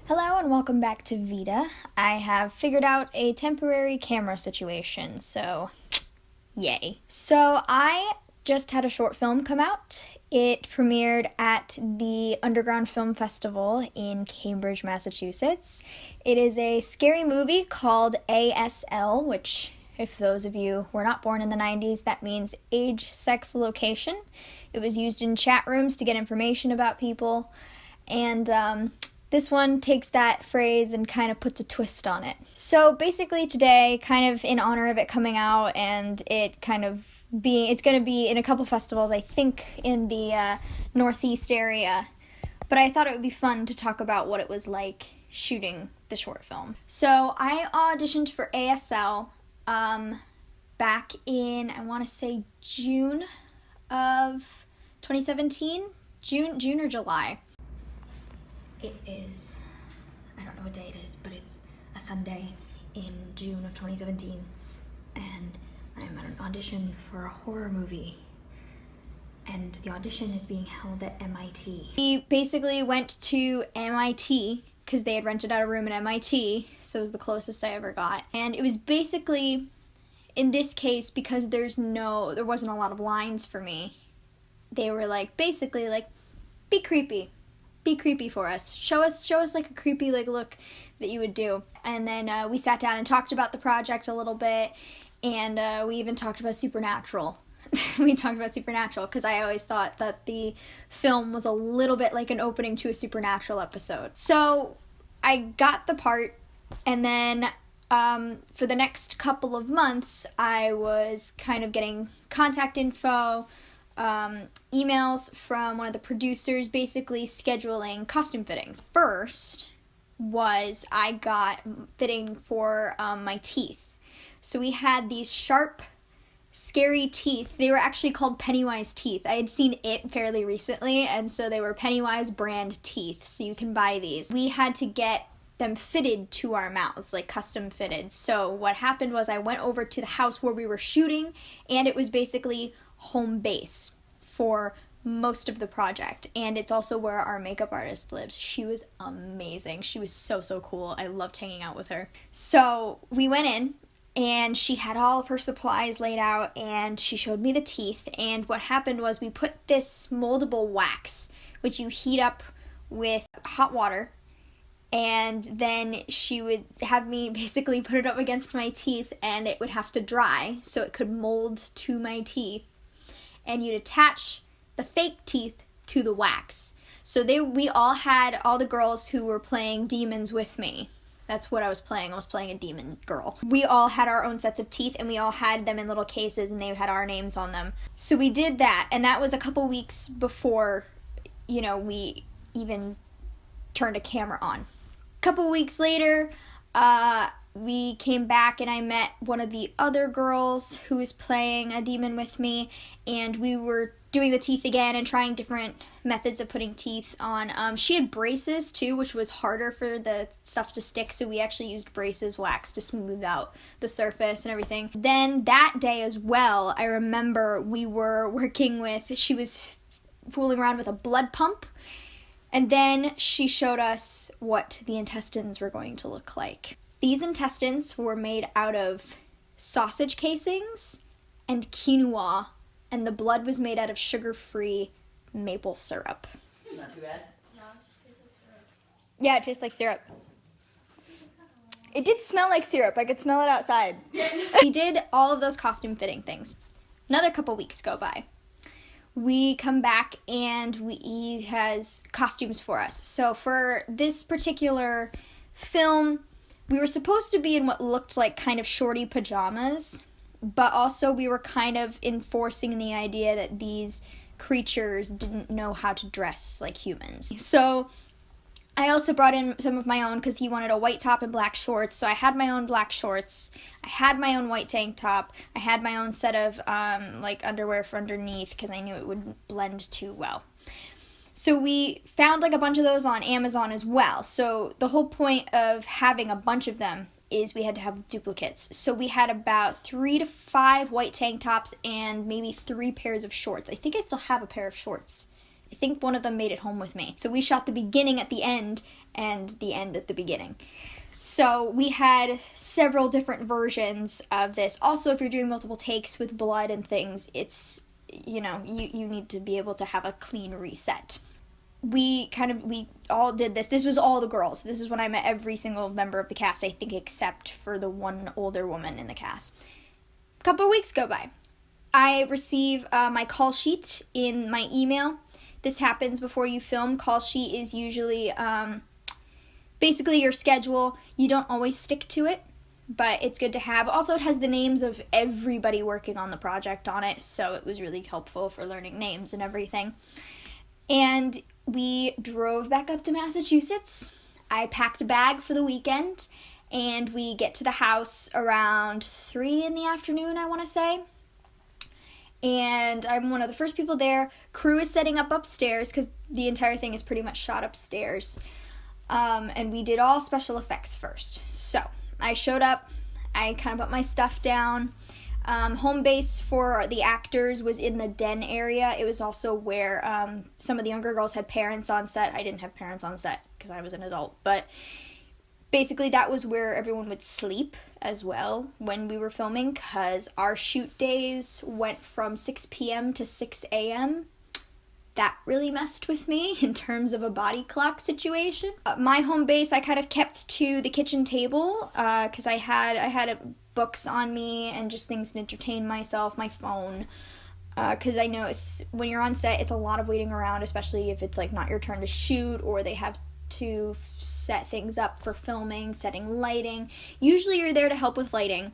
Hello and welcome back to VEDA. I have figured out a temporary camera situation, so yay. So I just had a short film come out. It premiered at the Underground Film Festival in Cambridge, Massachusetts. It is a scary movie called ASL, which, if those of you were not born in the 90s, that means age, sex, location. It was used in chat rooms to get information about people, and this one takes that phrase and kind of puts a twist on it. So basically today, kind of in honor of it coming out and it kind of it's going to be in a couple festivals, I think, in the Northeast area. But I thought it would be fun to talk about what it was like shooting the short film. So I auditioned for ASL back in, I want to say, June of 2017? June or July. It is, I don't know what day it is, but it's a Sunday in June of 2017, and I'm at an audition for a horror movie, and the audition is being held at MIT. We basically went to MIT, because they had rented out a room at MIT, so it was the closest I ever got, and it was basically, in this case, because there wasn't a lot of lines for me, they were like, basically like, be creepy. Be creepy for us. Show us like a creepy look that you would do. And then we sat down and talked about the project a little bit, and we even talked about Supernatural. We talked about Supernatural because I always thought that the film was a little bit like an opening to a Supernatural episode. So I got the part, and then for the next couple of months I was kind of getting contact info, emails from one of the producers basically scheduling costume fittings. First was I got fitting for my teeth. So we had these sharp, scary teeth. They were actually called Pennywise teeth. I had seen it fairly recently, and so they were Pennywise brand teeth, so you can buy these. We had to get them fitted to our mouths, like custom fitted. So what happened was I went over to the house where we were shooting, and it was basically home base for most of the project, and it's also where our makeup artist lives. She was amazing. She was so cool. I loved hanging out with her. So we went in, and she had all of her supplies laid out, and she showed me the teeth, and what happened was we put this moldable wax, which you heat up with hot water, and then she would have me basically put it up against my teeth, and it would have to dry so it could mold to my teeth, and you'd attach the fake teeth to the wax. So all the girls who were playing demons with me. That's what I was playing. I was playing a demon girl. We all had our own sets of teeth, and we all had them in little cases, and they had our names on them. So we did that, and that was a couple weeks before, we even turned a camera on. A couple weeks later, we came back, and I met one of the other girls who was playing a demon with me, and we were doing the teeth again and trying different methods of putting teeth on. She had braces too, which was harder for the stuff to stick, so we actually used braces wax to smooth out the surface and everything. Then that day as well, I remember we were she was fooling around with a blood pump, and then she showed us what the intestines were going to look like. These intestines were made out of sausage casings and quinoa, and the blood was made out of sugar-free maple syrup. Not too bad? No, it just tastes like syrup. Yeah, it tastes like syrup. It did smell like syrup. I could smell it outside. We did all of those costume fitting things. Another couple weeks go by. We come back, and he has costumes for us. So for this particular film, we were supposed to be in what looked like kind of shorty pajamas, but also we were kind of enforcing the idea that these creatures didn't know how to dress like humans. So I also brought in some of my own because he wanted a white top and black shorts, so I had my own black shorts. I had my own white tank top. I had my own set of underwear for underneath because I knew it wouldn't blend too well. So we found a bunch of those on Amazon as well. So the whole point of having a bunch of them is we had to have duplicates. So we had about 3 to 5 white tank tops and maybe 3 pairs of shorts. I think I still have a pair of shorts I think one of them made it home with me. So we shot the beginning at the end and the end at the beginning. So we had several different versions of this. Also, if you're doing multiple takes with blood and things, it's, you need to be able to have a clean reset. We all did this. This was all the girls. This is when I met every single member of the cast, I think, except for the one older woman in the cast. A couple of weeks go by. I receive my call sheet in my email. This happens before you film. Call sheet is usually basically your schedule. You don't always stick to it, but it's good to have. Also, it has the names of everybody working on the project on it, so it was really helpful for learning names and everything. And we drove back up to Massachusetts. I packed a bag for the weekend, and we get to the house around 3 in the afternoon, I want to say. And I'm one of the first people there. Crew is setting up upstairs because the entire thing is pretty much shot upstairs. And we did all special effects first. So I showed up. I kind of put my stuff down. Home base for the actors was in the den area. It was also where some of the younger girls had parents on set. I didn't have parents on set because I was an adult. But basically that was where everyone would sleep as well when we were filming, because our shoot days went from 6 p.m. to 6 a.m. That really messed with me in terms of a body clock situation. My home base I kind of kept to the kitchen table because I had books on me and just things to entertain myself, my phone. Because I know when you're on set, it's a lot of waiting around, especially if it's like not your turn to shoot or they have to set things up for filming, setting lighting. Usually you're there to help with lighting.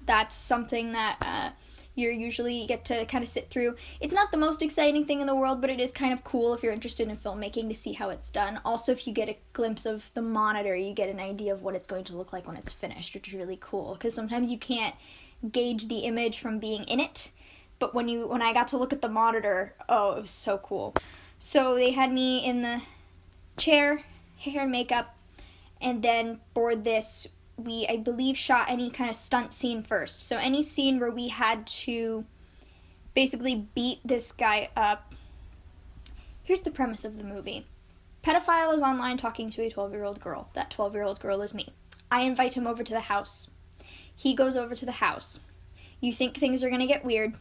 That's something that you usually get to kind of sit through. It's not the most exciting thing in the world, but it is kind of cool if you're interested in filmmaking to see how it's done. Also, if you get a glimpse of the monitor, you get an idea of what it's going to look like when it's finished, which is really cool, because sometimes you can't gauge the image from being in it, but when I got to look at the monitor, oh, it was so cool. So they had me in the chair, hair and makeup, and then for this we, I believe, shot any kind of stunt scene first. So any scene where we had to basically beat this guy up. Here's the premise of the movie. Pedophile is online talking to a 12-year-old girl. That 12-year-old girl is me. I invite him over to the house. He goes over to the house. You think things are going to get weird,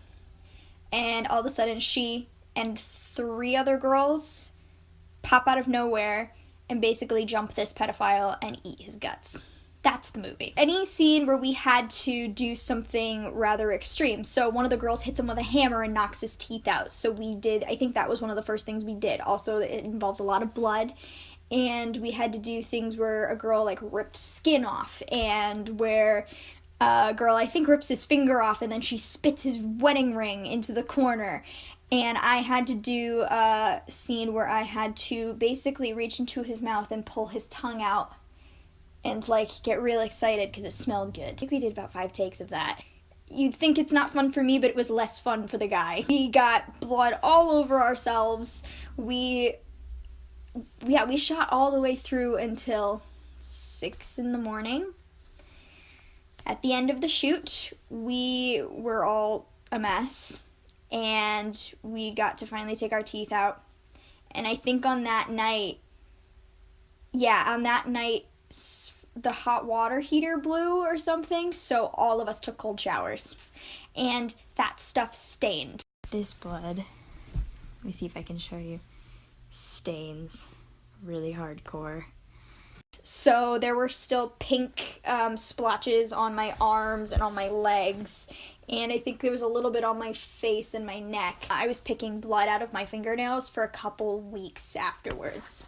and all of a sudden she and 3 other girls pop out of nowhere and basically jump this pedophile and eat his guts. That's the movie. Any scene where we had to do something rather extreme. So one of the girls hits him with a hammer and knocks his teeth out. So I think that was one of the first things we did. Also, it involved a lot of blood. And we had to do things where a girl ripped skin off, and where a girl, I think, rips his finger off and then she spits his wedding ring into the corner. And I had to do a scene where I had to basically reach into his mouth and pull his tongue out and get real excited because it smelled good. I think we did about 5 takes of that. You'd think it's not fun for me, but it was less fun for the guy. We got blood all over ourselves. We shot all the way through until 6 in the morning. At the end of the shoot, we were all a mess, and we got to finally take our teeth out. And I think on that night, the hot water heater blew or something, so all of us took cold showers. And that stuff stained. This blood, let me see if I can show you, stains really hardcore. So there were still pink splotches on my arms and on my legs, and I think there was a little bit on my face and my neck. I was picking blood out of my fingernails for a couple weeks afterwards.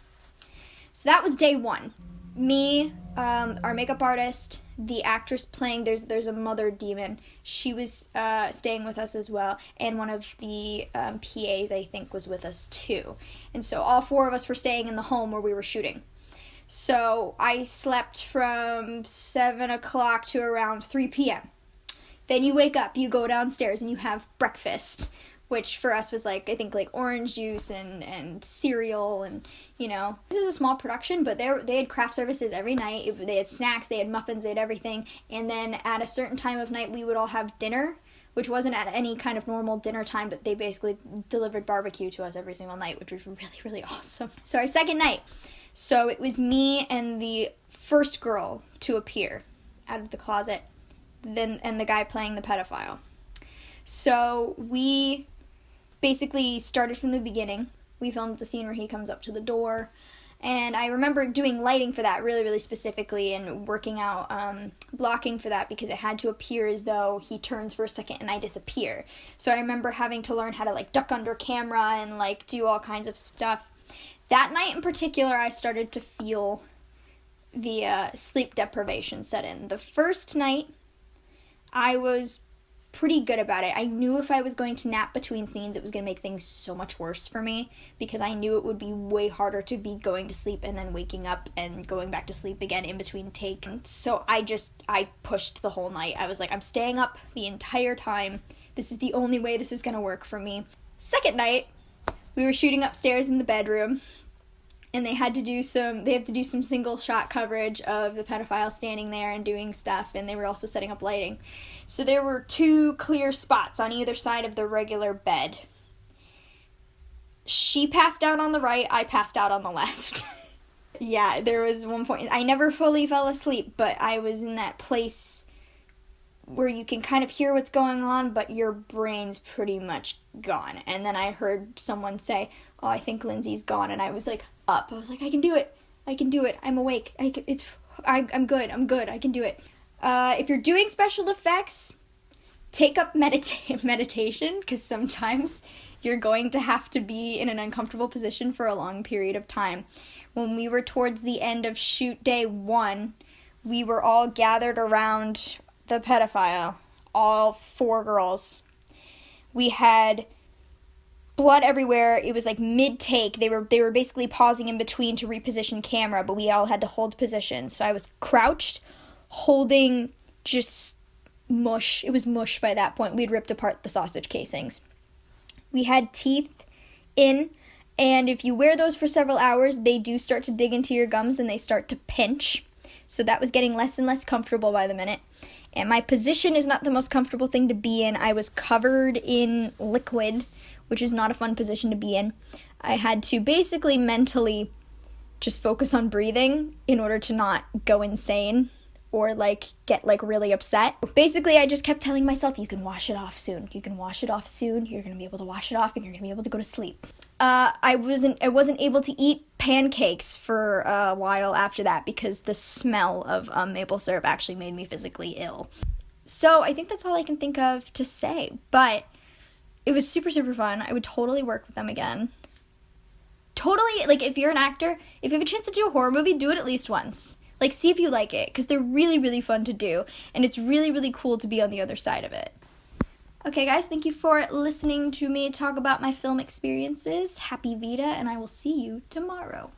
So that was day 1. Me, our makeup artist, the actress playing, there's a mother demon. She was staying with us as well, and one of the PAs, I think, was with us too. And so all 4 of us were staying in the home where we were shooting. So I slept from 7 o'clock to around 3 p.m. Then you wake up, you go downstairs, and you have breakfast, which for us was I think orange juice and cereal, and This is a small production, but they had craft services every night. They had snacks, they had muffins, they had everything. And then at a certain time of night, we would all have dinner, which wasn't at any kind of normal dinner time, but they basically delivered barbecue to us every single night, which was really, really awesome. So our second night, so it was me and the first girl to appear out of the closet, and the guy playing the pedophile. So we basically started from the beginning. We filmed the scene where he comes up to the door, and I remember doing lighting for that really, really specifically and working out blocking for that because it had to appear as though he turns for a second and I disappear. So I remember having to learn how to like duck under camera and like do all kinds of stuff. That night in particular, I started to feel the sleep deprivation set in. The first night, I was pretty good about it. I knew if I was going to nap between scenes, it was going to make things so much worse for me because I knew it would be way harder to be going to sleep and then waking up and going back to sleep again in between takes. So I pushed the whole night. I was like, I'm staying up the entire time. This is the only way this is going to work for me. Second night, we were shooting upstairs in the bedroom, and they have to do some single shot coverage of the pedophile standing there and doing stuff, and they were also setting up lighting. So there were 2 clear spots on either side of the regular bed. She passed out on the right, I passed out on the left. Yeah, there was one point, I never fully fell asleep, but I was in that place where you can kind of hear what's going on, but your brain's pretty much gone. And then I heard someone say, "Oh, I think Lindsey's gone," and I was like, up. I was like, I can do it. I'm awake. I'm good. I can do it. If you're doing special effects, take up meditation, because sometimes you're going to have to be in an uncomfortable position for a long period of time. When we were towards the end of shoot day 1, we were all gathered around the pedophile, all 4 girls. We had blood everywhere. It was like mid-take. They were basically pausing in between to reposition camera, but we all had to hold position. So I was crouched, holding just mush. It was mush by that point. We'd ripped apart the sausage casings. We had teeth in, and if you wear those for several hours, they do start to dig into your gums and they start to pinch. So that was getting less and less comfortable by the minute. And my position is not the most comfortable thing to be in. I was covered in liquid, which is not a fun position to be in. I had to basically mentally just focus on breathing in order to not go insane or get really upset. Basically, I just kept telling myself, you can wash it off soon. You can wash it off soon. You're going to be able to wash it off and you're going to be able to go to sleep. I wasn't able to eat pancakes for a while after that because the smell of maple syrup actually made me physically ill. So I think that's all I can think of to say, but it was super, super fun. I would totally work with them again. Totally, if you're an actor, if you have a chance to do a horror movie, do it at least once. See if you like it, because they're really, really fun to do, and it's really, really cool to be on the other side of it. Okay, guys, thank you for listening to me talk about my film experiences. Happy VEDA, and I will see you tomorrow.